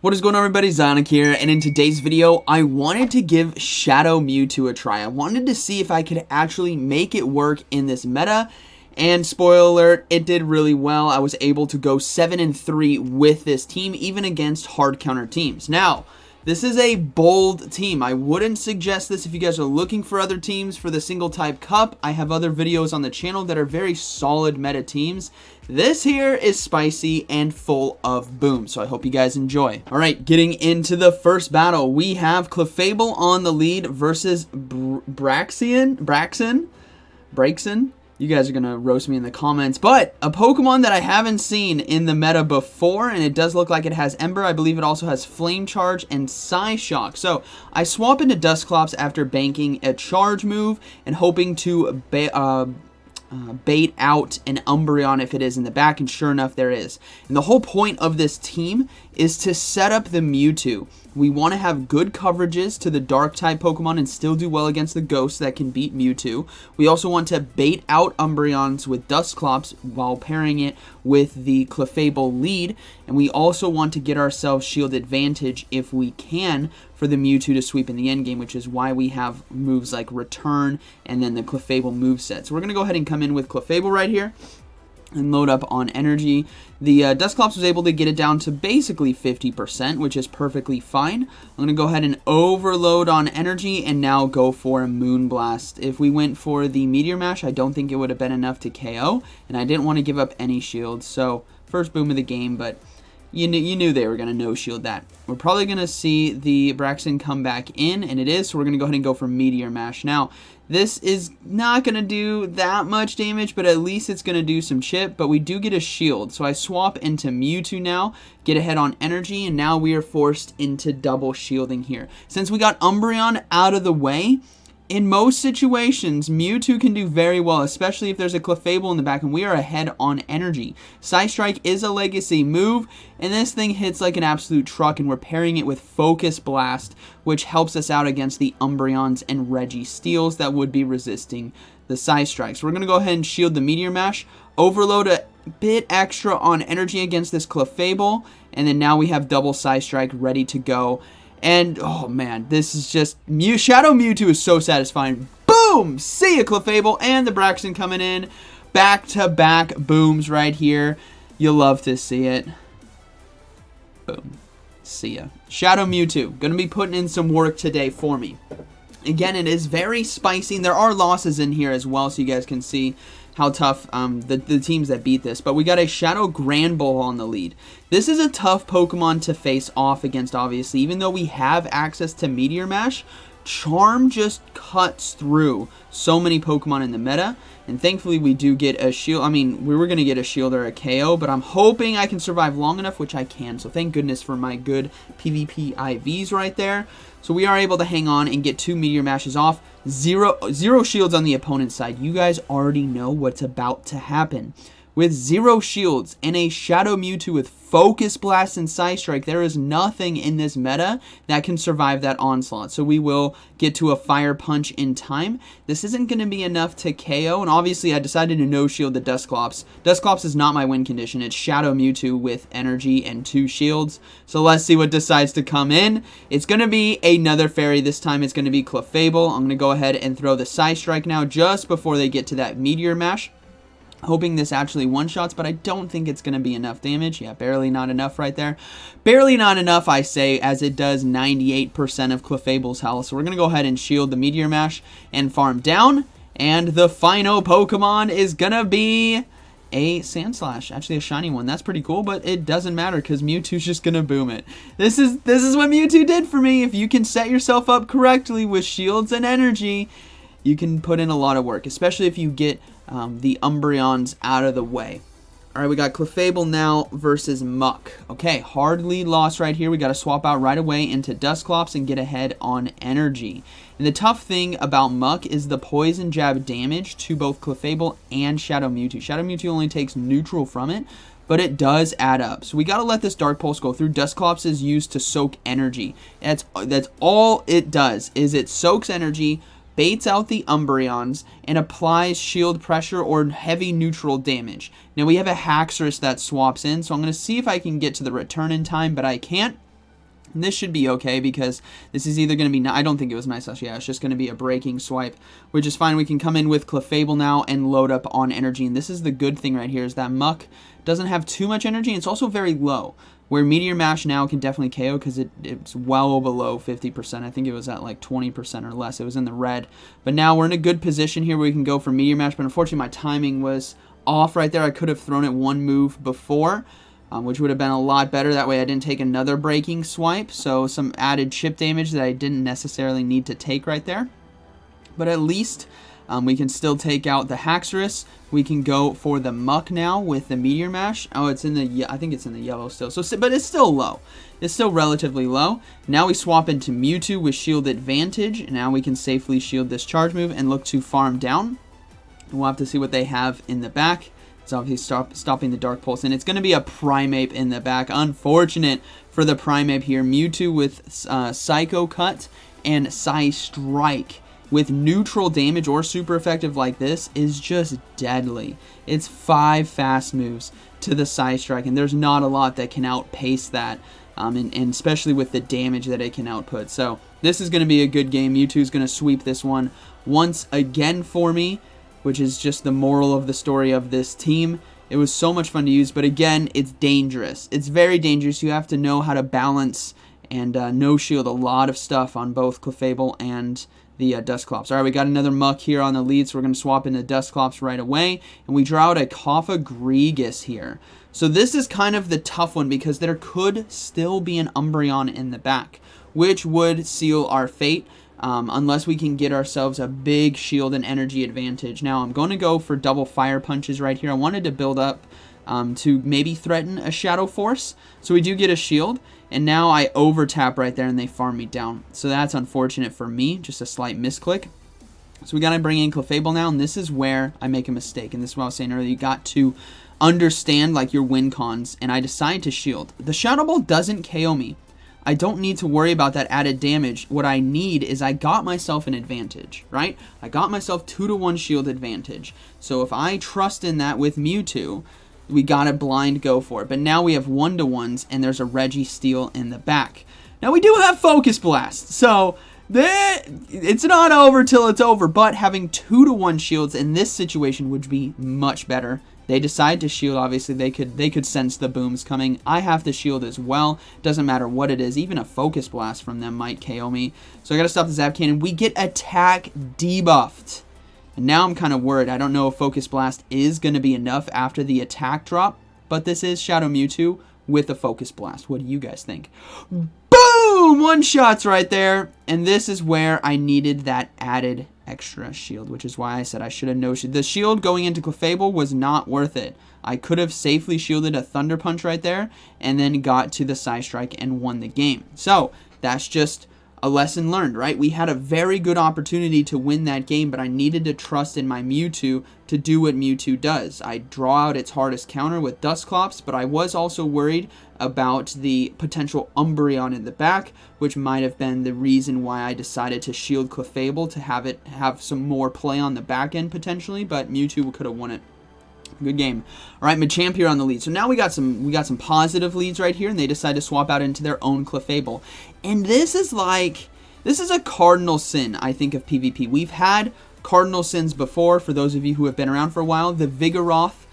What is going on, everybody? ZyoniK here, and in today's video, I wanted to give Shadow Mewtwo a try. I wanted to see if I could actually make it work in this meta, and spoiler alert, it did really well. I was able to go 7-3 with this team, even against hard counter teams. Now, this is a bold team. I wouldn't suggest this if you guys are looking for other teams for the single type cup. I have other videos on the channel that are very solid meta teams. This here is spicy and full of boom, so I hope you guys enjoy. All right, getting into the first battle, we have Clefable on the lead versus Braixen. You guys are going to roast me in the comments, but a Pokemon that I haven't seen in the meta before, and it does look like it has Ember. I believe it also has Flame Charge and Psyshock. So I swap into Dusclops after banking a charge move and hoping to bait out an Umbreon if it is in the back, and sure enough there is. And the whole point of this team is to set up the Mewtwo. We want to have good coverages to the dark type Pokemon and still do well against the ghosts that can beat Mewtwo. We also want to bait out Umbreons with Dusclops while pairing it with the Clefable lead, and we also want to get ourselves shield advantage if we can for the Mewtwo to sweep in the endgame, which is why we have moves like Return and then the Clefable moveset. So we're going to go ahead and come in with Clefable right here and load up on energy. The Dusclops was able to get it down to basically 50%, which is perfectly fine. I'm going to go ahead and overload on energy and now go for a Moonblast. If we went for the Meteor Mash, I don't think it would have been enough to KO, and I didn't want to give up any shields. So first boom of the game, but you knew they were going to no-shield that. We're probably going to see the Braixen come back in, and it is, so we're going to go ahead and go for Meteor Mash. Now, this is not going to do that much damage, but at least it's going to do some chip, but we do get a shield. So I swap into Mewtwo now, get ahead on energy, and now we are forced into double shielding here. Since we got Umbreon out of the way, in most situations, Mewtwo can do very well, especially if there's a Clefable in the back, and we are ahead on energy. Psystrike is a legacy move, and this thing hits like an absolute truck, and we're pairing it with Focus Blast, which helps us out against the Umbreons and Registeels that would be resisting the Psystrike. So we're going to go ahead and shield the Meteor Mash, overload a bit extra on energy against this Clefable, and then now we have double Psystrike ready to go. And, oh man, this is just, Shadow Mewtwo is so satisfying. Boom! See ya, Clefable, and the Braixen coming in. Back-to-back booms right here. You'll love to see it. Boom. See ya. Shadow Mewtwo, gonna be putting in some work today for me. Again, it is very spicy, and there are losses in here as well, so you guys can see how tough the teams that beat this. But we got a Shadow Granbull on the lead. This is a tough Pokemon to face off against, obviously. Even though we have access to Meteor Mash, Charm just cuts through so many Pokemon in the meta. And thankfully, we do get a shield. I mean, we were going to get a shield or a KO, but I'm hoping I can survive long enough, which I can. So thank goodness for my good PvP IVs right there. So we are able to hang on and get 2 Meteor Mashes off. Zero shields on the opponent's side. You guys already know what's about to happen. With 0 shields and a Shadow Mewtwo with Focus Blast and Psystrike, there is nothing in this meta that can survive that onslaught. So we will get to a Fire Punch in time. This isn't going to be enough to KO, and obviously I decided to no-shield the Dusclops. Dusclops is not my win condition. It's Shadow Mewtwo with energy and 2 shields. So let's see what decides to come in. It's going to be another fairy. This time it's going to be Clefable. I'm going to go ahead and throw the Psystrike now just before they get to that Meteor Mash. Hoping this actually one-shots, but I don't think it's going to be enough damage. Yeah, barely not enough right there. Barely not enough, I say, as it does 98% of Clefable's health. So we're going to go ahead and shield the Meteor Mash and farm down. And the final Pokemon is going to be a Sandslash. Actually, a shiny one. That's pretty cool, but it doesn't matter because Mewtwo's just going to boom it. This is what Mewtwo did for me. If you can set yourself up correctly with shields and energy, you can put in a lot of work, especially if you get the Umbreons out of the way. Alright, we got Clefable now versus Muck. Okay, hard lead loss right here. We got to swap out right away into Dusclops and get ahead on energy. And the tough thing about Muck is the Poison Jab damage to both Clefable and Shadow Mewtwo. Shadow Mewtwo only takes neutral from it, but it does add up. So we got to let this Dark Pulse go through. Dusclops is used to soak energy. That's all it does, is it soaks energy, baits out the Umbreons, and applies shield pressure or heavy neutral damage. Now we have a Haxorus that swaps in, so I'm going to see if I can get to the return in time, but I can't. And this should be okay because this is either going to be, I don't think it was Nice Slash, yeah, it's just going to be a breaking swipe, which is fine. We can come in with Clefable now and load up on energy. And this is the good thing right here is that Muck doesn't have too much energy. And it's also very low, where Meteor Mash now can definitely KO because it's well below 50%. I think it was at like 20% or less. It was in the red. But now we're in a good position here where we can go for Meteor Mash. But unfortunately, my timing was off right there. I could have thrown it one move before, which would have been a lot better. That way I didn't take another breaking swipe. So some added chip damage that I didn't necessarily need to take right there. But at least we can still take out the Haxorus. We can go for the Muck now with the Meteor Mash. Oh, it's in the, I think it's in the yellow still. So, but it's still low. It's still relatively low. Now we swap into Mewtwo with Shield Advantage. And now we can safely shield this charge move and look to farm down. We'll have to see what they have in the back. It's obviously stopping the Dark Pulse, and it's going to be a Primeape in the back. Unfortunate for the Primeape here. Mewtwo with Psycho Cut and Psystrike with neutral damage or super effective like this is just deadly. It's 5 fast moves to the Psystrike, and there's not a lot that can outpace that, and especially with the damage that it can output. So this is going to be a good game. Mewtwo's going to sweep this one once again for me, which is just the moral of the story of this team. It was so much fun to use, but again, it's dangerous. It's very dangerous. You have to know how to balance and no-shield a lot of stuff on both Clefable and the Dusclops. All right, we got another Muck here on the lead, so we're going to swap into Dusclops right away, and we draw out a Cofagrigus here. So this is kind of the tough one because there could still be an Umbreon in the back, which would seal our fate. Unless we can get ourselves a big shield and energy advantage. Now, I'm going to go for double fire punches right here. I wanted to build up to maybe threaten a Shadow Force. So we do get a shield. And now I over tap right there and they farm me down. So that's unfortunate for me. Just a slight misclick. So we got to bring in Clefable now. And this is where I make a mistake. And this is what I was saying earlier. You got to understand like your win cons. And I decide to shield. The Shadow Ball doesn't KO me. I don't need to worry about that added damage. What I need is I got myself an advantage, right? I got myself 2-to-1 shield advantage. So if I trust in that with Mewtwo, we got to blind go for it. But now we have 1-to-1s and there's a Registeel in the back. Now we do have Focus Blast. So it's not over till it's over. But having 2-to-1 shields in this situation would be much better. They decide to shield, obviously. They could sense the booms coming. I have to shield as well. Doesn't matter what it is. Even a Focus Blast from them might KO me. So I got to stop the Zap Cannon. We get attack debuffed. And now I'm kind of worried. I don't know if Focus Blast is going to be enough after the attack drop. But this is Shadow Mewtwo with a Focus Blast. What do you guys think? Boom! One shots right there. And this is where I needed that added extra shield, which is why I said I should have no-shield. The shield going into Clefable was not worth it. I could have safely shielded a Thunder Punch right there and then got to the Psystrike and won the game. So that's just a lesson learned, right? We had a very good opportunity to win that game, but I needed to trust in my Mewtwo to do what Mewtwo does. I draw out its hardest counter with Dusclops, but I was also worried about the potential Umbreon in the back, which might have been the reason why I decided to shield Clefable to have some more play on the back end potentially, but Mewtwo could have won it. Good game. All right, Machamp here on the lead. So now we got some positive leads right here, and they decide to swap out into their own Clefable. And this is a cardinal sin, I think, of PvP. We've had cardinal sins before. For those of you who have been around for a while, the Vigoroth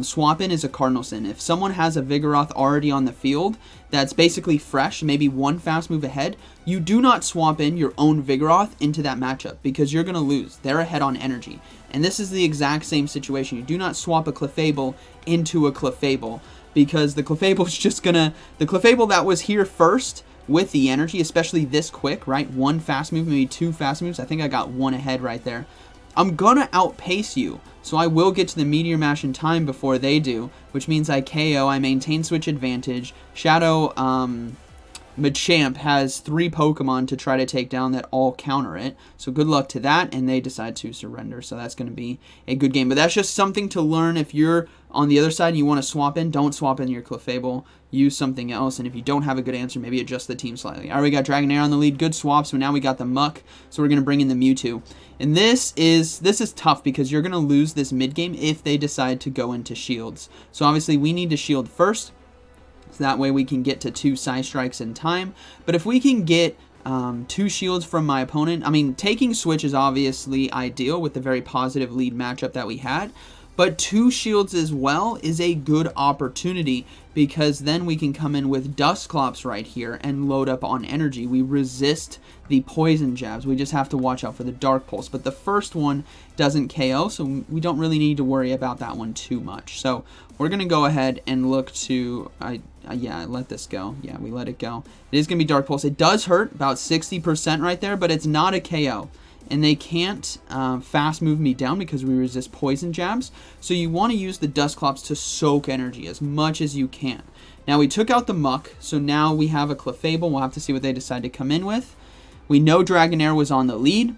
swap in is a cardinal sin. If someone has a Vigoroth already on the field that's basically fresh, maybe one fast move ahead, you do not swap in your own Vigoroth into that matchup because you're going to lose. They're ahead on energy. And this is the exact same situation. You do not swap a Clefable into a Clefable because the Clefable's just gonna, the Clefable that was here first with the energy, especially this quick, right? One fast move, maybe 2 fast moves. I think I got 1 ahead right there. I'm gonna outpace you. So I will get to the Meteor Mash in time before they do, which means I KO, I maintain switch advantage. Shadow Machamp has 3 Pokemon to try to take down that all counter it. So good luck to that, and they decide to surrender. So that's going to be a good game. But that's just something to learn. If you're on the other side and you want to swap in, don't swap in your Clefable. Use something else. And if you don't have a good answer, maybe adjust the team slightly. All right, we got Dragonair on the lead. Good swap. So now we got the Muck. So we're going to bring in the Mewtwo. And this is tough because you're going to lose this mid game if they decide to go into shields. So obviously we need to shield first. So that way we can get to 2 Psy Strikes in time. But if we can get 2 shields from my opponent, I mean, taking Switch is obviously ideal with the very positive lead matchup that we had. But 2 shields as well is a good opportunity, because then we can come in with Dusclops right here and load up on energy. We resist the poison jabs. We just have to watch out for the Dark Pulse. But the first one doesn't KO, so we don't really need to worry about that one too much. So we're going to go ahead and look to... yeah, I let this go. Yeah, we let it go. It is going to be Dark Pulse. It does hurt, about 60% right there, but it's not a KO. And they can't fast move me down because we resist poison jabs. So you want to use the Dusclops to soak energy as much as you can. Now we took out the Muck, so now we have a Clefable. We'll have to see what they decide to come in with. We know Dragonair was on the lead.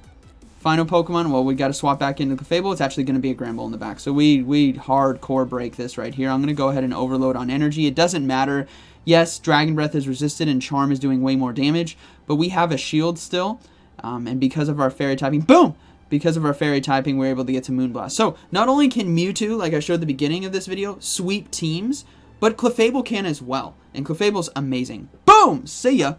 Final Pokemon, well, we got to swap back into Clefable. It's actually going to be a Granbull in the back. So we hardcore break this right here. I'm going to go ahead and overload on energy. It doesn't matter. Yes, Dragon Breath is resisted and Charm is doing way more damage, but we have a shield still. And because of our Fairy typing, boom! Because of our Fairy typing, we're able to get to Moonblast. So, not only can Mewtwo, like I showed at the beginning of this video, sweep teams, but Clefable can as well. And Clefable's amazing. Boom! See ya!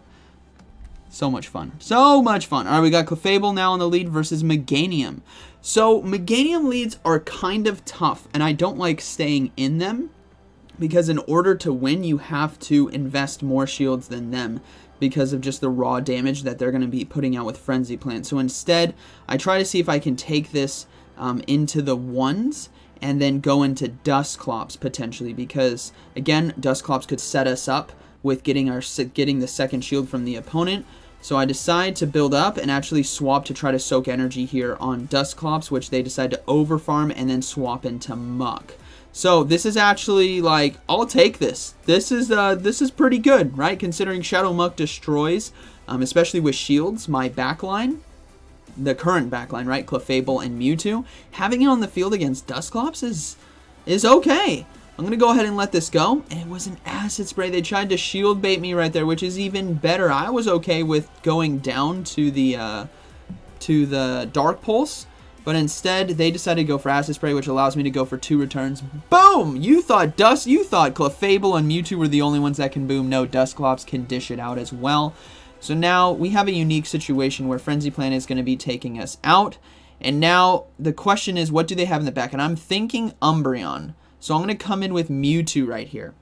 So much fun. So much fun. Alright, we got Clefable now in the lead versus Meganium. So, Meganium leads are kind of tough, and I don't like staying in them, because in order to win, you have to invest more shields than them, because of just the raw damage that they're going to be putting out with Frenzy Plant. So instead, I try to see if I can take this into the 1s and then go into Dusclops potentially, because again, Dusclops could set us up with getting the second shield from the opponent. So I decide to build up and actually swap to try to soak energy here on Dusclops, which they decide to overfarm and then swap into Muck. So this is actually, like, I'll take this. This is pretty good, right? Considering Shadow Muck destroys, especially with shields, my backline, the current backline, right? Clefable and Mewtwo. Having it on the field against Dusclops is okay. I'm going to go ahead and let this go. And it was an Acid Spray. They tried to shield bait me right there, which is even better. I was okay with going down to the Dark Pulse. But instead, they decided to go for Acid Spray, which allows me to go for 2 returns. Boom! You thought Clefable and Mewtwo were the only ones that can boom. No, Dusclops can dish it out as well. So now we have a unique situation where Frenzy Plant is going to be taking us out. And now the question is, what do they have in the back? And I'm thinking Umbreon. So I'm going to come in with Mewtwo right here.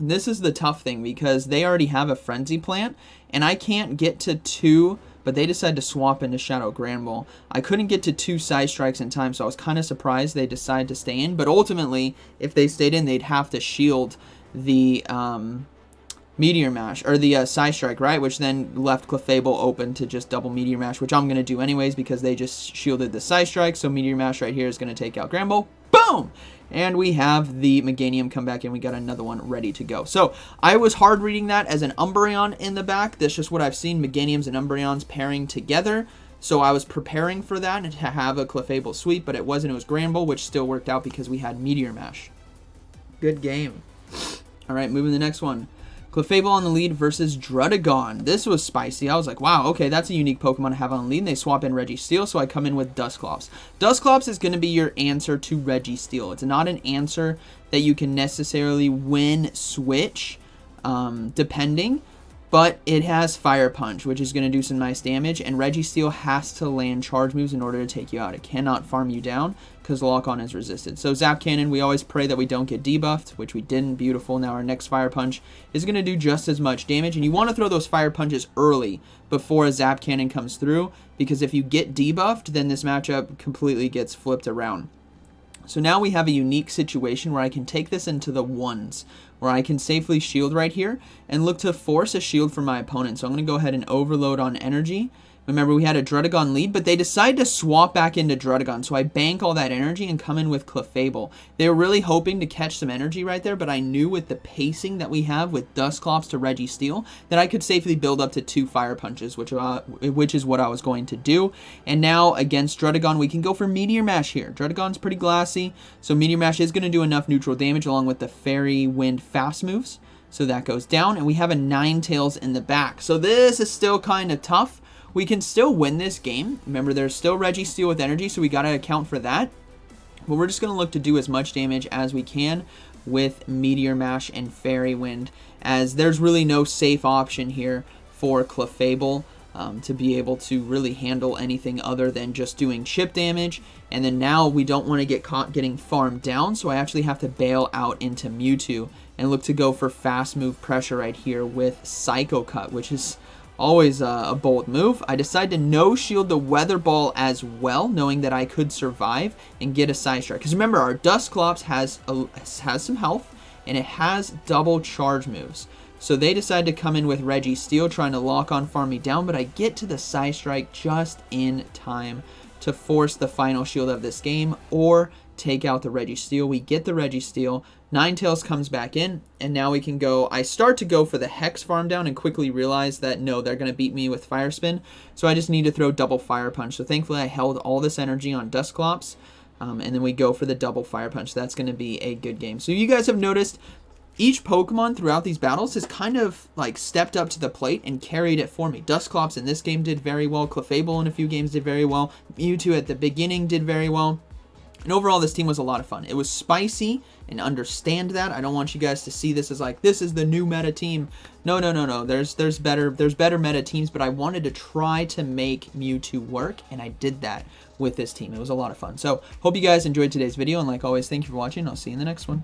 This is the tough thing, because they already have a Frenzy Plant, and I can't get to 2... but they decided to swap into Shadow Granbull. I couldn't get to 2 Psy Strikes in time, so I was kind of surprised they decided to stay in. But ultimately, if they stayed in, they'd have to shield the Meteor Mash, or the Psy Strike, right? Which then left Clefable open to just double Meteor Mash, which I'm going to do anyways because they just shielded the Psy Strike. So Meteor Mash right here is going to take out Granbull. Boom! And we have the Meganium come back in. We got another one ready to go. So I was hard reading that as an Umbreon in the back. That's just what I've seen, Meganiums and Umbreons pairing together. So I was preparing for that and to have a Clefable sweep, but it wasn't. It was Granbull, which still worked out because we had Meteor Mash. Good game. All right, moving to the next one. Clefable on the lead versus Druddigon. This was spicy. I was like, wow, okay, that's a unique Pokemon to have on the lead. And they swap in Registeel, so I come in with Dusclops. Dusclops is going to be your answer to Registeel. It's not an answer that you can necessarily win switch, depending, but it has Fire Punch, which is going to do some nice damage, and Registeel has to land charge moves in order to take you out. It cannot farm you down because Lock-On is resisted. So Zap Cannon, we always pray that we don't get debuffed, which we didn't. Beautiful. Now our next Fire Punch is going to do just as much damage, and you want to throw those Fire Punches early before a Zap Cannon comes through, because if you get debuffed, then this matchup completely gets flipped around. So now we have a unique situation where I can take this into the 1s, where I can safely shield right here and look to force a shield from my opponent. So I'm going to go ahead and overload on energy. Remember, we had a Druddigon lead, but they decided to swap back into Druddigon. So I bank all that energy and come in with Clefable. They were really hoping to catch some energy right there, but I knew with the pacing that we have with Dusclops to Registeel that I could safely build up to 2 Fire Punches, which is what I was going to do. And now against Druddigon, we can go for Meteor Mash here. Druddigon's pretty glassy, so Meteor Mash is going to do enough neutral damage along with the Fairy Wind fast moves. So that goes down, and we have a Ninetales in the back. So this is still kind of tough. We can still win this game. Remember, there's still Registeel with energy, so we got to account for that. But we're just going to look to do as much damage as we can with Meteor Mash and Fairy Wind, as there's really no safe option here for Clefable to be able to really handle anything other than just doing chip damage. And then now we don't want to get caught getting farmed down, so I actually have to bail out into Mewtwo and look to go for fast move pressure right here with Psycho Cut, which is always a bold move. I decided to no shield the Weather Ball as well, knowing that I could survive and get a Side Strike. Because remember, our Dusclops has some health, and it has double charge moves. So they decide to come in with Registeel, trying to lock on farm me down, but I get to the Side Strike just in time to force the final shield of this game or take out the Registeel. We get the Registeel, Ninetales comes back in, and now we can go. I start to go for the Hex farm down and quickly realize that no, they're going to beat me with Fire Spin, so I just need to throw double Fire Punch. So thankfully I held all this energy on Dusclops, and then we go for the double Fire Punch. That's going to be a good game. So you guys have noticed each Pokemon throughout these battles has kind of like stepped up to the plate and carried it for me. Dusclops in this game did very well. Clefable in a few games did very well. Mewtwo at the beginning did very well. And overall, this team was a lot of fun. It was spicy, and understand that. I don't want you guys to see this as like, this is the new meta team. No. There's better meta teams, but I wanted to try to make Mewtwo work, and I did that with this team. It was a lot of fun. So, hope you guys enjoyed today's video, and like always, thank you for watching. I'll see you in the next one.